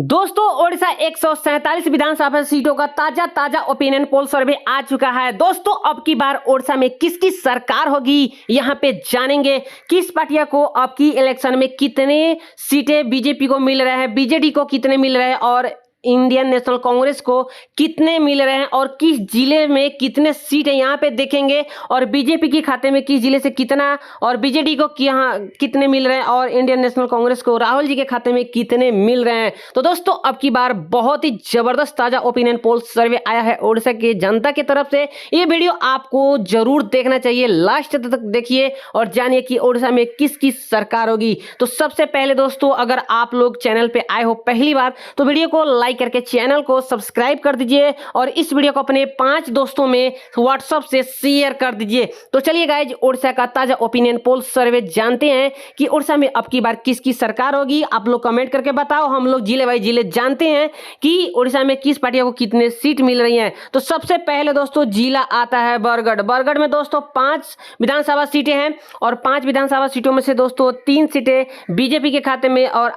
दोस्तों ओडिशा 147 विधानसभा सीटों का ताजा ओपिनियन पोल सर्वे आ चुका है। दोस्तों अब की बार ओडिशा में किसकी सरकार होगी, यहाँ पे जानेंगे किस पार्टियां को अब की इलेक्शन में कितने सीटें बीजेपी को मिल रहे हैं, बीजेडी को कितने मिल रहे हैं और इंडियन नेशनल कांग्रेस को कितने मिल रहे हैं और किस जिले में कितने सीट है यहाँ पे देखेंगे। और बीजेपी के खाते में किस जिले से कितना और बीजेडी को यहाँ कितने मिल रहे हैं और इंडियन नेशनल कांग्रेस को राहुल जी के खाते में कितने मिल रहे हैं। तो दोस्तों अब की बार बहुत ही जबरदस्त ताजा ओपिनियन पोल सर्वे आया है ओडिशा की जनता की तरफ से। ये वीडियो आपको जरूर देखना चाहिए, लास्ट तक देखिए और जानिए कि ओडिशा में किसकी सरकार होगी। तो सबसे पहले दोस्तों अगर आप लोग चैनल पे आए हो पहली बार तो वीडियो को लाइक करके चैनल को सब्सक्राइब कर दीजिए और इस वीडियो को अपने 5 दोस्तों में व्हाट्सएप से शेयर कर दीजिए। तो चलिए गाइज ओडिशा का ताजा ओपिनियन पोल सर्वे जानते हैं कि ओडिशा में अब की बार किसकी सरकार होगी। आप लोग कमेंट करके बताओ, हम लोग जिले वाइज जिले जानते हैं कि ओडिशा में किस पार्टियों को कितने सीट मिल रही हैं। तो सबसे पहले दोस्तों जिला आता है बरगढ़। बरगढ़ में दोस्तों 5 विधानसभा सीटें हैं और 5 विधानसभा सीटों में से दोस्तों 3 सीटें बीजेपी के खाते में और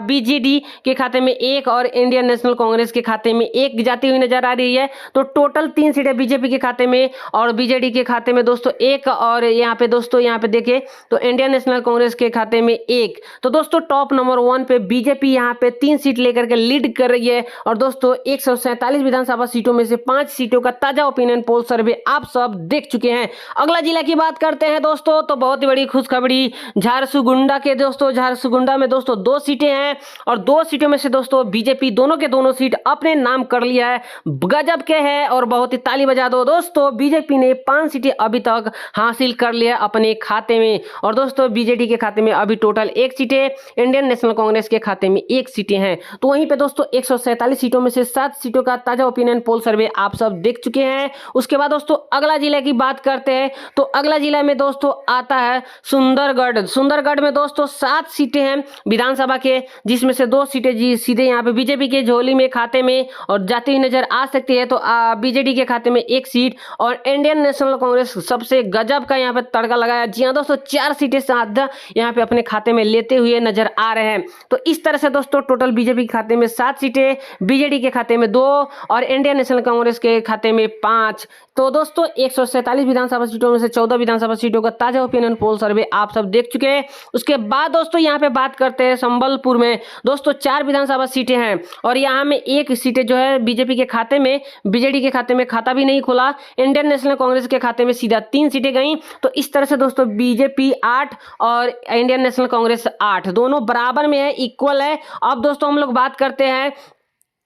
बीजेडी के खाते में 1 और इंडियन नेशनल कांग्रेस के खाते में 1 जाती हुई नजर आ रही है। तो टोटल 3 सीटें बीजेपी के खाते में और बीजेडी के खाते में दोस्तों 1 और यहाँ पे दोस्तों यहाँ पे देखें तो इंडियन नेशनल कांग्रेस के खाते में 1। तो दोस्तों टॉप नंबर 1 पे बीजेपी यहाँ पे 3 सीट लेकर के लीड कर रही है। और दोस्तों 147 विधानसभा सीटों में से 5 सीटों का ताजा ओपिनियन पोल सर्वे आप सब देख चुके हैं। अगला जिला की बात करते हैं दोस्तों तो बहुत ही बड़ी खुशखबरी झारसुगुंडा के दोस्तों। झारसुगुंडा में दोस्तों 2 सीटें हैं और 2 सीटों में से दोस्तों बीजेपी दोनों के दोनों सीट अपने नाम कर लिया है। गजब के है और बहुत ही ताली बजा दो दोस्तों। बीजेपी ने 5 सीटें अभी तक हासिल कर लिया अपने खाते में और दोस्तों बीजेडी के खाते में अभी टोटल 1 सीटें, इंडियन नेशनल कांग्रेस के खाते में 1 सीटें हैं। तो वहीं पे दोस्तों 147 सीटों में से 7 सीटों का ताजा ओपिनियन पोल सर्वे आप सब देख चुके हैं। उसके बाद दोस्तों अगला जिले की बात करते हैं तो अगला जिला में दोस्तों आता है सुंदरगढ़। सुंदरगढ़ में दोस्तों 7 सीटें हैं विधानसभा के, जिसमें से 2 सीटें जी सीधे यहाँ पे बीजेपी के झोली में खाते में और जाती हुई नजर आ सकती है। तो बीजेडी के खाते में 1 सीट और इंडियन नेशनल कांग्रेस सबसे गजब का यहाँ पे तड़का लगाया। जी हाँ दोस्तों 4 सीटें साधा यहाँ पे अपने खाते में लेते हुए नजर आ रहे हैं। तो इस तरह से दोस्तों टोटल बीजेपी के खाते में 7 सीटें, बीजेडी के खाते में 2 और इंडियन नेशनल कांग्रेस के खाते में 5। तो दोस्तों 147 विधानसभा सीटों में से 14 विधानसभा सीटों का ताजा ओपिनियन पोल सर्वे आप सब देख चुके हैं। उसके बाद दोस्तों यहाँ पे बात करते हैं संबलपुर में दोस्तों 4 विधानसभा सीटें हैं और यहाँ में 1 सीटें जो है बीजेपी के खाते में, बीजेडी के खाते में खाता भी नहीं खुला, इंडियन नेशनल कांग्रेस के खाते में सीधा 3 सीटें गई। तो इस तरह से दोस्तों बीजेपी 8 और इंडियन नेशनल कांग्रेस 8, दोनों बराबर में है, इक्वल है। अब दोस्तों हम लोग बात करते हैं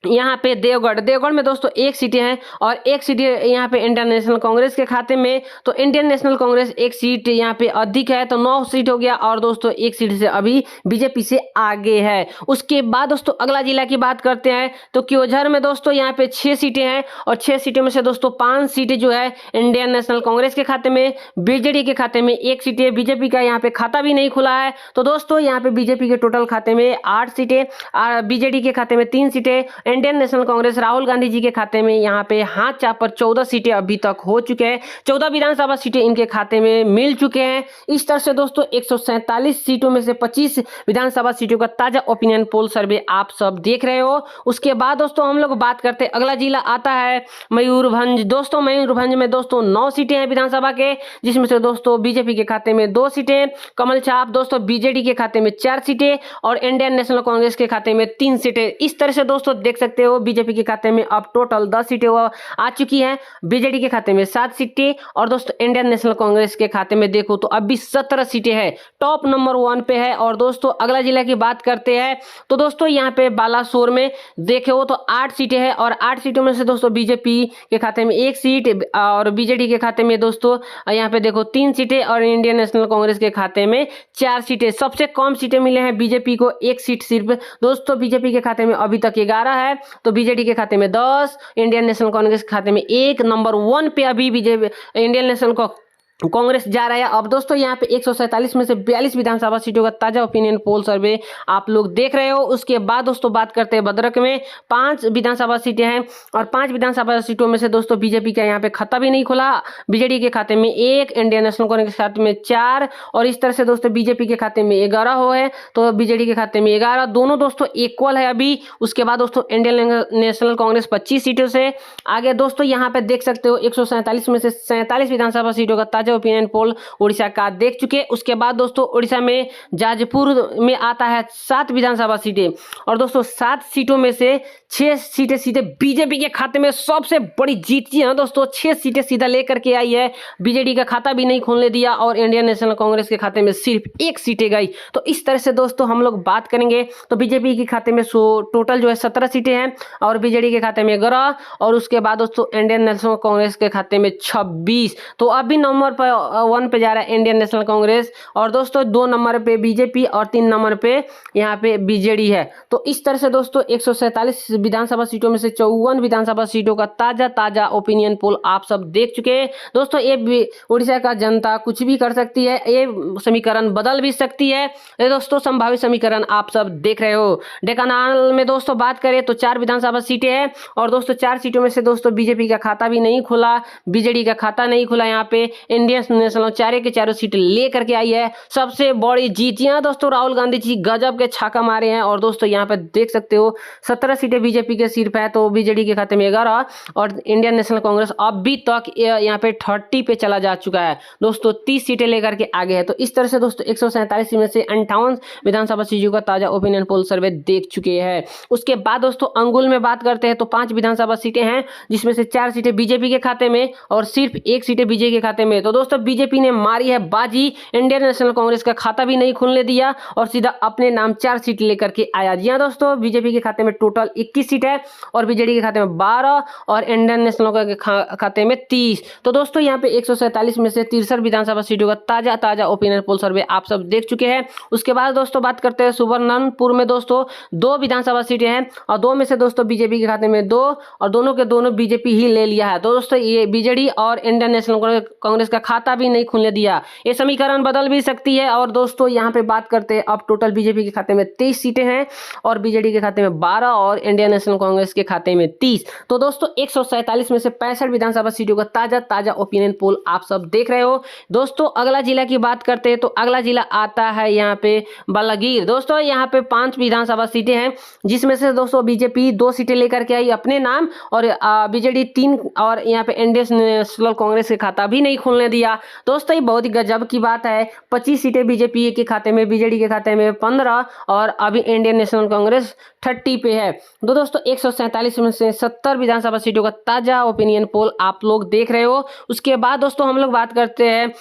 यहाँ पे देवगढ़ में दोस्तों 1 सीटें हैं और 1 सीट यहाँ पे इंडियन नेशनल कांग्रेस के खाते में। तो इंडियन नेशनल कांग्रेस 1 सीट यहाँ पे अधिक है तो 9 सीट हो गया और दोस्तों 1 सीट से अभी बीजेपी से आगे है। उसके बाद दोस्तों अगला जिला की बात करते हैं तो क्योंझर में दोस्तों यहाँ पे 6 सीटें हैं और 6 सीटों में से दोस्तों 5 सीटें जो है इंडियन नेशनल कांग्रेस के खाते में, बीजेडी के खाते में 1 सीट है, बीजेपी का यहाँ पे खाता भी नहीं खुला है। तो दोस्तों यहाँ पे बीजेपी के टोटल खाते में 8 सीटें, बीजेडी के खाते में 3 सीटें, इंडियन नेशनल कांग्रेस राहुल गांधी जी के खाते में यहाँ पे हाथ चाप पर 14 सीटें अभी तक हो चुके हैं, 14 विधानसभा सीटें इनके खाते में मिल चुके हैं। इस तरह से दोस्तों 147 सीटों में से 25 विधानसभा सीटों का ताजा ओपिनियन पोल सर्वे आप सब देख रहे हो। उसके बाद दोस्तों हम लोग बात करते हैं अगला जिला आता है मयूरभंज। दोस्तों मयूरभंज में दोस्तों 9 सीटें हैं विधानसभा के, जिसमें से दोस्तों बीजेपी के खाते में 2 सीटें, कमल छाप दोस्तों बीजेडी के खाते में 4 सीटें और इंडियन नेशनल कांग्रेस के खाते में 3 सीटें। इस तरह से दोस्तों देख सकते हो बीजेपी के खाते में अब टोटल 10 सीटें आ चुकी हैं, बीजेडी के खाते में 7 सीटें और दोस्तों इंडियन नेशनल कांग्रेस के खाते में देखो तो अभी 17 सीटें हैं, टॉप नंबर 1 पे है। और दोस्तों अगला जिला की बात करते हैं तो दोस्तों यहाँ पे बालासोर में देखो तो 8 सीटें हैं और 8 सीटों में से दोस्तों बीजेपी के खाते में 1 सीट और बीजेडी के खाते में दोस्तों यहाँ पे देखो 3 सीटें और इंडियन नेशनल कांग्रेस के खाते में 4 सीटें। सबसे कम सीटें मिले हैं बीजेपी को 1 सीट सिर्फ दोस्तों, बीजेपी के खाते में अभी तक 11 है तो बीजेडी के खाते में 10, इंडियन नेशनल कांग्रेस के खाते में 1, नंबर 1 पे अभी बीजेपी इंडियन नेशनल कांग्रेस जा रहा है। अब दोस्तों यहाँ पे 147 में से 42 विधानसभा सीटों का ताजा ओपिनियन पोल सर्वे आप लोग देख रहे हो। उसके बाद दोस्तों बात करते हैं भद्रक में 5 विधानसभा सीटें हैं और 5 विधानसभा सीटों में से दोस्तों बीजेपी का यहाँ पे खाता भी नहीं खुला। बीजेडी के खाते में 1, इंडियन नेशनल कांग्रेस के खाते में 4 और इस तरह से दोस्तों बीजेपी के खाते में 11 हो है तो बीजेडी के खाते में 11, दोनों दोस्तों इक्वल है अभी। उसके बाद दोस्तों इंडियन नेशनल कांग्रेस 25 सीटों से आगे। दोस्तों यहाँ पे देख सकते हो 147 में से 47 विधानसभा सीटों का ताजा ओपिनियन पोल उड़ीसा का देख चुके। उसके बाद दोस्तों उड़ीसा में जाजपुर में आता है 7 विधानसभा सीटें और दोस्तों 7 सीटों में से 6 सीटें सीधे बीजेपी के खाते में। सबसे बड़ी जीत जी हाँ दोस्तों, 6 सीटें सीधा लेकर के आई है। बीजेडी का खाता भी नहीं खोलने दिया और इंडियन नेशनल कांग्रेस के खाते में सिर्फ 1 सीटें गई। तो इस तरह से दोस्तों हम लोग बात करेंगे तो बीजेपी के खाते में टोटल जो है 17 सीटें हैं और बीजेडी के खाते में 11 और उसके बाद दोस्तों इंडियन नेशनल कांग्रेस के खाते में 26। तो अभी नंबर पर 1 पे जा रहा है इंडियन नेशनल कांग्रेस और दोस्तों 2 नंबर पे बीजेपी और 3 नंबर पे यहाँ पे बीजेडी है। तो इस तरह से दोस्तों 147 विधानसभा सीटों में से 54 विधानसभा सीटों का ताजा ओपिनियन पोल आप सब देख चुके हैं। दोस्तों ये उड़ीसा का जनता कुछ भी कर सकती है, ये समीकरण बदल भी सकती है। ये दोस्तों संभावित समीकरण आप सब देख रहे हो। ढेंकानाल में दोस्तों बात करें तो 4 विधानसभा सीटें हैं और दोस्तों 4 सीटों में से दोस्तों बीजेपी का खाता भी नहीं खुला, बीजेडी का खाता नहीं खुला। यहाँ पे इंडियन नेशनल चारे के चारों सीट ले करके आई है। सबसे बड़ी जीत यहाँ दोस्तों राहुल गांधी जी गजब के छक्का मारे हैं और दोस्तों यहाँ पे देख सकते हो 17 सीटें बीजेपी के सिर पे है तो बीजेडी के खाते में 11 और इंडियन नेशनल कांग्रेस अभी तक यहाँ पे 30 पे चला जा चुका है दोस्तों, 30 सीटें लेकर के आगे है। तो इस तरह से दोस्तों 147 में से 58 विधानसभा सीटों का ताजा ओपिनियन पोल सर्वे देख चुके हैं। उसके बाद दोस्तों अंगुल में बात करते हैं तो 5 विधानसभा सीटें हैं जिसमें से 4 सीटें बीजेपी के खाते में और सिर्फ 1 सीटें बीजेपी के खाते में। तो दोस्तों बीजेपी ने मारी है बाजी, इंडियन नेशनल कांग्रेस का खाता भी नहीं खुलने दिया और सीधा अपने नाम 4 सीट लेकर के आया। जी हाँ दोस्तों, बीजेपी के खाते में टोटल 21 सीट है और बीजेडी के खाते में 12 और इंडियन नेशनल के खाते में 30। तो दोस्तों यहाँ पे 147 में से 63 विधानसभा सीटों का ताजा ओपिनियन पोल सर्वे आप सब देख चुके हैं। उसके बाद दोस्तों बात करते हैं सुबर्णपुर में दोस्तों 2 विधानसभा सीटें हैं और 2 में से दोस्तों बीजेपी के खाते में 2 और दोनों के दोनों बीजेपी ही ले लिया है। तो दोस्तों ये बीजेडी और इंडियन नेशनल कांग्रेस का खाता भी नहीं खुलने दिया, ये समीकरण बदल भी सकती है। और दोस्तों यहाँ पे बात करते हैं अब टोटल बीजेपी के खाते में 23 सीटें हैं और बीजेडी के खाते में 12 और इंडियन नेशनल कांग्रेस के खाते में 30। तो दोस्तों 147 में से 65 विधानसभा सीटों का ताजा ओपिनियन पोल आप सब देख रहे हो। दोस्तों अगला जिला की बात करते हैं तो अगला जिला आता है यहाँ पे बलागीर। दोस्तों यहाँ पे 5 विधानसभा सीटें हैं जिसमें से दोस्तों बीजेपी 2 सीटें लेकर के आई अपने नाम और बीजेडी 3 और यहाँ पे इंडियन नेशनल कांग्रेस के खाता भी नहीं खोलने दिया। दोस्तों ये बहुत ही गजब की बात है, 25 सीटें बीजेपी के खाते में, बीजेडी के खाते में 15 और अभी इंडियन नेशनल कांग्रेस 30 पे है। तो दोस्तों 147 में से 70 विधानसभा सीटों का ताजा ओपिनियन पोल आप लोग देख रहे हो। उसके बाद दोस्तों हम लोग बात करते हैं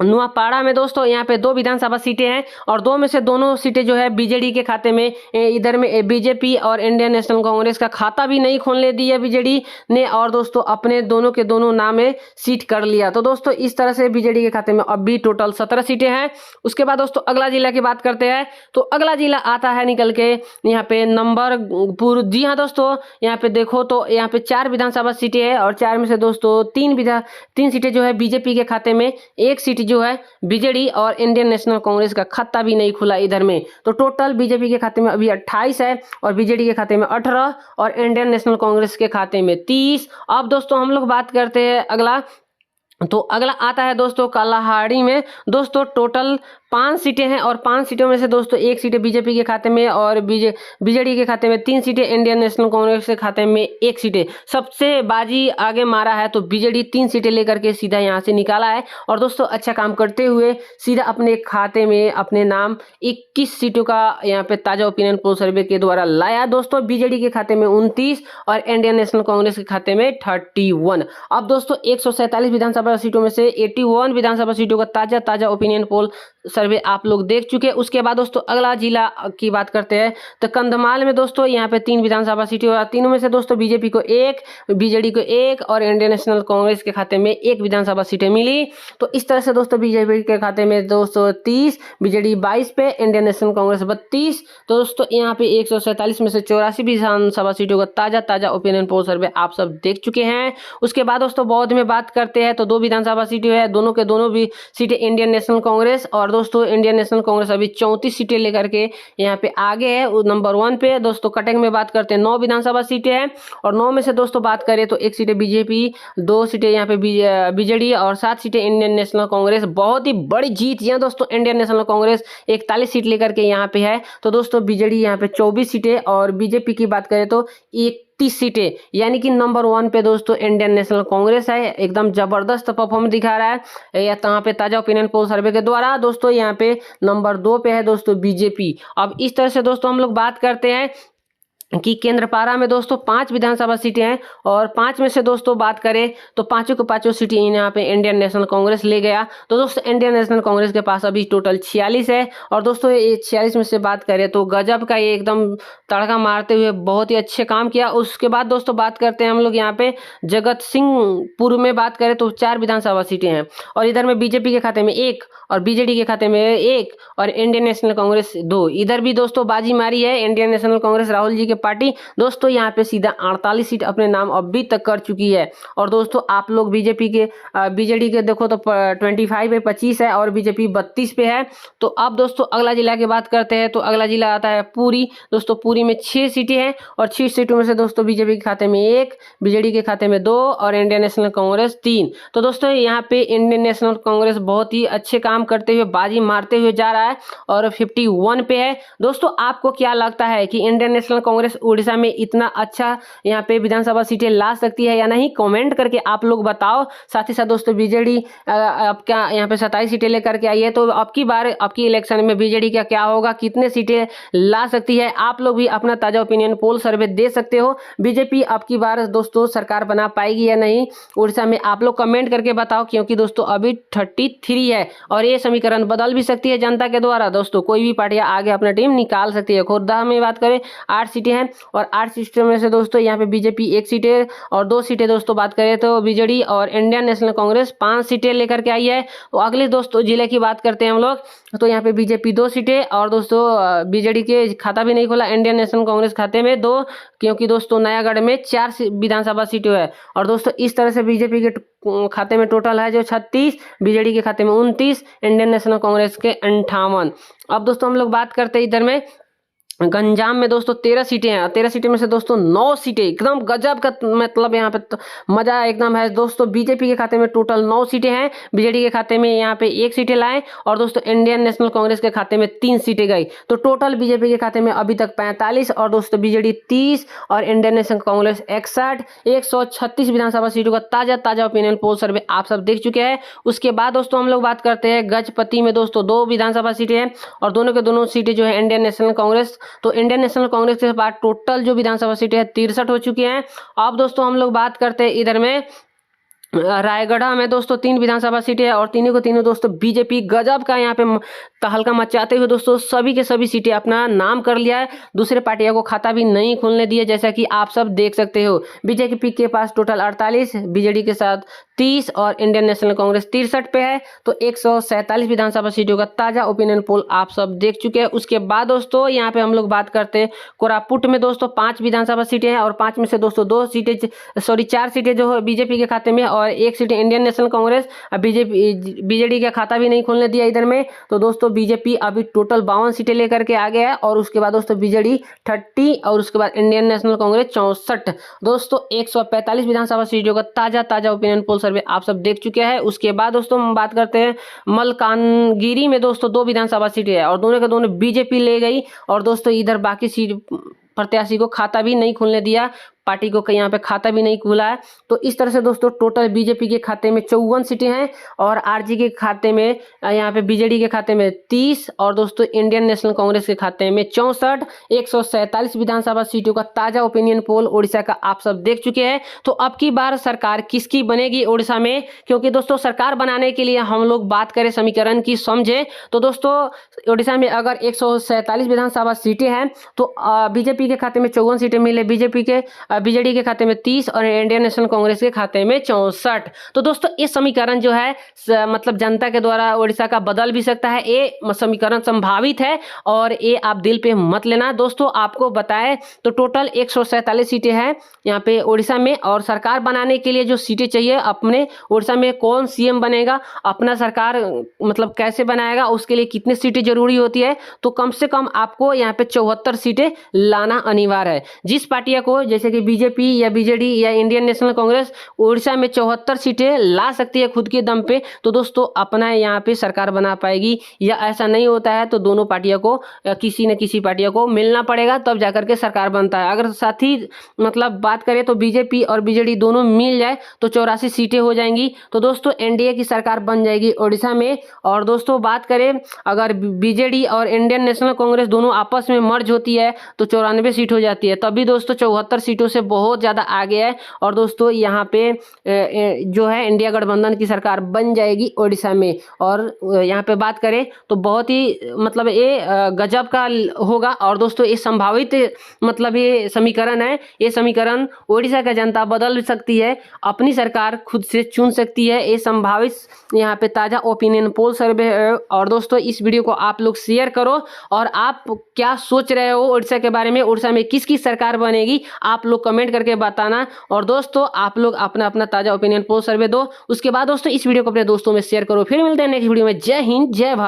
नुआपाड़ा में। दोस्तों यहाँ पे 2 विधानसभा सीटें हैं और 2 में से दोनों सीटें जो है बीजेडी के खाते में, इधर में बीजेपी और इंडियन नेशनल कांग्रेस का खाता भी नहीं खोलने दिया बीजेडी ने और दोस्तों अपने दोनों के दोनों नाम में सीट कर लिया। तो दोस्तों इस तरह से बीजेडी के खाते में अभी टोटल 17 सीटें हैं। उसके बाद दोस्तों अगला जिला की बात करते हैं तो अगला जिला आता है निकल के यहाँ पे नंबरपुर। जी हाँ दोस्तों, यहाँ पे देखो तो यहाँ पे 4 विधानसभा सीटें हैं और 4 में से दोस्तों 3 सीटें जो है बीजेपी के खाते में, 1 सीट जो है बीजेडी और इंडियन नेशनल कांग्रेस का खाता भी नहीं खुला इधर में। तो टोटल बीजेपी के खाते में अभी 28 है और बीजेडी के खाते में 18 और इंडियन नेशनल कांग्रेस के खाते में 30। अब दोस्तों हम लोग बात करते हैं अगला, तो अगला आता है दोस्तों कालाहाड़ी में। दोस्तों टोटल 5 सीटें हैं और 5 सीटों में से दोस्तों 1 सीटें बीजेपी के खाते में और बीजेडी के खाते में 3 सीटें, इंडियन नेशनल कांग्रेस के खाते में 1 सीटें। सबसे बाजी आगे मारा है तो बीजेडी 3 सीटें लेकर के सीधा यहाँ से निकाला है और दोस्तों अच्छा काम करते हुए सीधा अपने खाते में अपने नाम 21 सीटों का यहाँ पे ताजा ओपिनियन पोल सर्वे के द्वारा लाया। दोस्तों बीजेडी के खाते में 29 और इंडियन नेशनल कांग्रेस के खाते में 31। अब दोस्तों 147 विधानसभा सीटों में से 81 विधानसभा सीटों का ताजा ओपिनियन पोल सर्वे आप लोग देख चुके हैं। उसके बाद दोस्तों अगला जिला की बात करते हैं तो कंधमाल में दोस्तों यहाँ पे 3 विधानसभा सीटें और तीनों में से दोस्तों बीजेपी को 1, बीजेडी को 1 और इंडियन नेशनल कांग्रेस के खाते में 1 विधानसभा सीटें मिली। तो इस तरह से दोस्तों बीजेपी के खाते में 230, बीजेडी 22 पे, इंडियन नेशनल कांग्रेस 32। तो दोस्तों यहाँ पे 147 में से 84 विधानसभा सीटों का ताजा ओपिनियन पोल सर्वे आप सब देख चुके हैं। उसके बाद दोस्तों बौद्ध में बात करते हैं तो 2 विधानसभा सीटें है, दोनों के दोनों भी सीटें इंडियन नेशनल कांग्रेस, और दोस्तों इंडियन नेशनल कांग्रेस अभी 34 सीटें लेकर के यहाँ पे आगे है नंबर 1 पे। दोस्तों कटक में बात करते हैं 9 विधानसभा सीटें हैं और 9 में से दोस्तों बात करें तो 1 सीटें बीजेपी, 2 सीटें यहाँ पे बीजेडी और 7 सीटें इंडियन नेशनल कांग्रेस। बहुत ही बड़ी जीत यहाँ दोस्तों इंडियन नेशनल कांग्रेस 41 सीट लेकर के यहाँ पे है। तो दोस्तों बीजेडी यहाँ पे 24 सीटें और बीजेपी की बात करें तो 31 सीटें, यानी कि नंबर 1 पे दोस्तों इंडियन नेशनल कांग्रेस है। एकदम जबरदस्त परफॉर्मेंस दिखा रहा है यहाँ पे ताजा ओपिनियन पोल सर्वे के द्वारा। दोस्तों यहाँ पे नंबर 2 पे है दोस्तों बीजेपी। अब इस तरह से दोस्तों हम लोग बात करते हैं कि केंद्रपाड़ा में दोस्तों 5 विधानसभा सीटें हैं और 5 में से दोस्तों बात करें तो पांचों के पांचों सीटें यहाँ पे इंडियन नेशनल कांग्रेस ले गया। तो दोस्तों इंडियन नेशनल कांग्रेस के पास अभी टोटल 46 है और दोस्तों ये 46 में से बात करें तो गजब का ये एकदम तड़का मारते हुए बहुत ही अच्छे काम किया। उसके बाद दोस्तों बात करते हैं हम लोग यहाँ पे जगत सिंहपुर में बात करें तो 4 विधानसभा सीटें हैं और इधर में बीजेपी के खाते में 1 और बीजेडी के खाते में 1 और इंडियन नेशनल कांग्रेस 2। इधर भी दोस्तों बाजी मारी है इंडियन नेशनल कांग्रेस, राहुल जी के पार्टी दोस्तों यहाँ पे सीधा 48 सीट अपने नाम अभी तक कर चुकी है। और दोस्तों आप लोग बीजेपी के बीजेडी के देखो तो 25 पे 25 है और बीजेपी 32 पे है। तो अब दोस्तों अगला जिला की बात करते हैं तो अगला जिला आता है पुरी। दोस्तों पुरी में 6 सीटें हैं और 6 सीटों में से दोस्तों बीजेपी के खाते में 1, बीजेडी के खाते में 2 और इंडियन नेशनल कांग्रेस 3। तो दोस्तों यहाँ पे इंडियन नेशनल कांग्रेस बहुत ही अच्छे काम करते हुए बाजी मारते हुए जा रहा है और 51 पे है। दोस्तों आपको क्या लगता है कि इंडियन नेशनल कांग्रेस उड़ीसा में इतना अच्छा यहाँ पे विधानसभा सीटें ला सकती है या नहीं? कमेंट करके आप लोग बताओ। साथ ही साथ दोस्तों बीजेडी अब क्या यहाँ पे 27 सीटें लेकर के आई है, तो अब की बार आपकी इलेक्शन में बीजेडी का क्या होगा, कितने सीटें ला सकती है? आप लोग भी अपना ताजा ओपिनियन पोल सर्वे दे सकते हो। बीजेपी अब की बार दोस्तों सरकार बना पाएगी या नहीं उड़ीसा में, आप लोग कमेंट करके बताओ, क्योंकि दोस्तों अभी 33 है और ये समीकरण बदल भी सकती है जनता के द्वारा। दोस्तों कोई भी पार्टियां आगे अपना टीम निकाल सकती है। खुर्दा में बात करें 8 सीटें हैं और 8 सीटों में से दोस्तों यहाँ पे बीजेपी 1 सीट है और 2 सीटें दोस्तों बात करें तो बीजेडी और इंडियन नेशनल कांग्रेस 5 सीटें लेकर के आई है। तो अगले दोस्तों जिले की बात करते हैं हम लोग, तो यहाँ पे बीजेपी 2 सीटें और दोस्तों बीजेडी के खाता भी नहीं खोला, इंडियन नेशनल कांग्रेस खाते में 2, क्योंकि दोस्तों नयागढ़ में 4 विधानसभा सीटें है। और दोस्तों इस तरह से बीजेपी के खाते में टोटल है जो 36, बीजेडी के खाते में 29, इंडियन नेशनल कांग्रेस के 58। अब दोस्तों हम लोग बात करते हैं इधर में गंजाम में दोस्तों 13 सीटें हैं। 13 सीटें में से दोस्तों 9 सीटें एकदम गजब का, मतलब यहाँ पे तो मजा एकदम है। दोस्तों बीजेपी के खाते में टोटल 9 सीटें हैं, बीजेडी के खाते में यहाँ पे 1 सीटें लाए और दोस्तों इंडियन नेशनल कांग्रेस के खाते में 3 सीटें गई। तो टोटल बीजेपी के खाते में अभी तक 45 और दोस्तों बीजेडी 30 और इंडियन नेशनल कांग्रेस 61। 136 विधानसभा सीटों का ताजा ओपिनियन पोल सर्वे आप सब देख चुके हैं। उसके बाद दोस्तों हम लोग बात करते हैं गजपति में दोस्तों 2 विधानसभा सीटें हैं और दोनों के दोनों सीटें जो है इंडियन नेशनल कांग्रेस। तो इंडियन नेशनल कांग्रेस के बाद टोटल जो विधानसभा सीटें हैं 63 हो चुकी हैं। अब दोस्तों हम लोग बात करते हैं इधर में रायगढ़ में दोस्तों 3 विधानसभा सीटें हैं और तीनों को तीनों दोस्तों बीजेपी गजब का यहाँ पे तहलका मचाते हुए दोस्तों सभी के सभी सीटें अपना नाम कर लिया है। दूसरे पार्टियों को खाता भी नहीं खुलने दिया, जैसा कि आप सब देख सकते हो। बीजेपी के पास टोटल 48, बीजेडी के साथ 30 और इंडियन नेशनल कांग्रेस 63 पे है। तो 147 विधानसभा सीटों का ताजा ओपिनियन पोल आप सब देख चुके हैं। उसके बाद दोस्तों यहाँ पे हम लोग बात करते हैं कोरापुट में दोस्तों 5 विधानसभा सीटें हैं और 5 में से दोस्तों 4 सीटें जो है बीजेपी के खाते में और 1 seat Indian national Congress. BJD का खाता भी नहीं खोलने दिया इधर में। तो दोस्तों बीजेपी अभी टोटल 52 सीटें लेकर के आ गया है और उसके बाद दोस्तों बीजेडी 30 और उसके बाद इंडियन नेशनल कांग्रेस 64। दोस्तों 145 विधानसभा सीटों का ताजा ओपिनियन पोल सर्वे आप सब देख चुके हैं। उसके बाद दोस्तों हम बात करते हैं मलकानगिरी में दोस्तों 2 विधानसभा सीटें हैं और दोनों के दोनों बीजेपी ले गई और दोस्तों इधर बाकी सीट प्रत्याशी को खाता भी नहीं खुलने दिया। पार्टी को यहाँ पे खाता भी नहीं खुला है। तो इस तरह से दोस्तों टोटल बीजेपी के खाते में 54 सीटें हैं और आरजेडी के खाते में यहाँ पे बीजेडी के खाते में 30 और दोस्तों इंडियन नेशनल कांग्रेस के खाते में 64। 147 विधानसभा सीटों का ताजा ओपिनियन पोल ओडिशा का आप सब देख चुके हैं। तो अब की बार सरकार किसकी बनेगी ओडिशा में, क्योंकि दोस्तों सरकार बनाने के लिए हम लोग बात करें समीकरण की समझे तो दोस्तों ओडिशा में अगर 147 विधानसभा सीटें हैं तो बीजेपी के खाते में 54 सीटें मिले, बीजेडी के खाते में 30 और इंडियन नेशनल कांग्रेस के खाते में 64। तो दोस्तों ये समीकरण जो है मतलब जनता के द्वारा ओडिशा का बदल भी सकता है। ये समीकरण संभावित है और ये आप दिल पे मत लेना। दोस्तों आपको बताएं तो टोटल 147 सीटें हैं यहाँ पे ओडिशा में और सरकार बनाने के लिए जो सीटें चाहिए अपने ओडिशा में, कौन सीएम बनेगा, अपना सरकार मतलब कैसे बनाएगा, उसके लिए कितनी सीटें जरूरी होती है, तो कम से कम आपको यहाँ पे 74 सीटें लाना अनिवार्य है। जिस पार्टियों को जैसे कि बीजेपी या बीजेडी या इंडियन नेशनल कांग्रेस ओडिशा में 74 सीटें ला सकती है खुद के दम पे, तो दोस्तों अपना यहाँ पे सरकार बना पाएगी। या ऐसा नहीं होता है तो दोनों पार्टियों को किसी न किसी पार्टियों को मिलना पड़ेगा तब जाकर के सरकार बनता है। अगर साथ ही मतलब बात करें तो बीजेपी और बीजेडी दोनों मिल जाए तो 84 सीटें हो जाएंगी, तो दोस्तों एनडीए की सरकार बन जाएगी ओडिशा में। और दोस्तों बात करें अगर बीजेडी और इंडियन नेशनल कांग्रेस दोनों आपस में मर्ज होती है तो 94 सीट हो जाती है, तभी दोस्तों 74 सीटों से बहुत ज़्यादा आगे है और दोस्तों यहाँ पे जो है इंडिया गठबंधन की सरकार बन जाएगी ओडिशा में। और यहाँ पे बात करें तो बहुत ही मतलब ये गजब का होगा और दोस्तों ये संभावित मतलब ये समीकरण है। ये समीकरण ओडिशा का जनता बदल सकती है, अपनी सरकार खुद से चुन सकती है। ये संभावित यहाँ पे ताज़ा ओपिनियन पोल सर्वे है। और दोस्तों इस वीडियो को आप लोग शेयर करो और आप क्या सोच रहे हो ओडिशा के बारे में, ओडिशा में किसकी सरकार बनेगी, आप लोग कमेंट करके बताना। और दोस्तों आप लोग अपना अपना ताज़ा ओपिनियन पोल सर्वे दो, उसके बाद दोस्तों इस वीडियो को अपने दोस्तों में शेयर करो। फिर मिलते हैं नेक्स्ट वीडियो में। जय हिंद, जय भारत।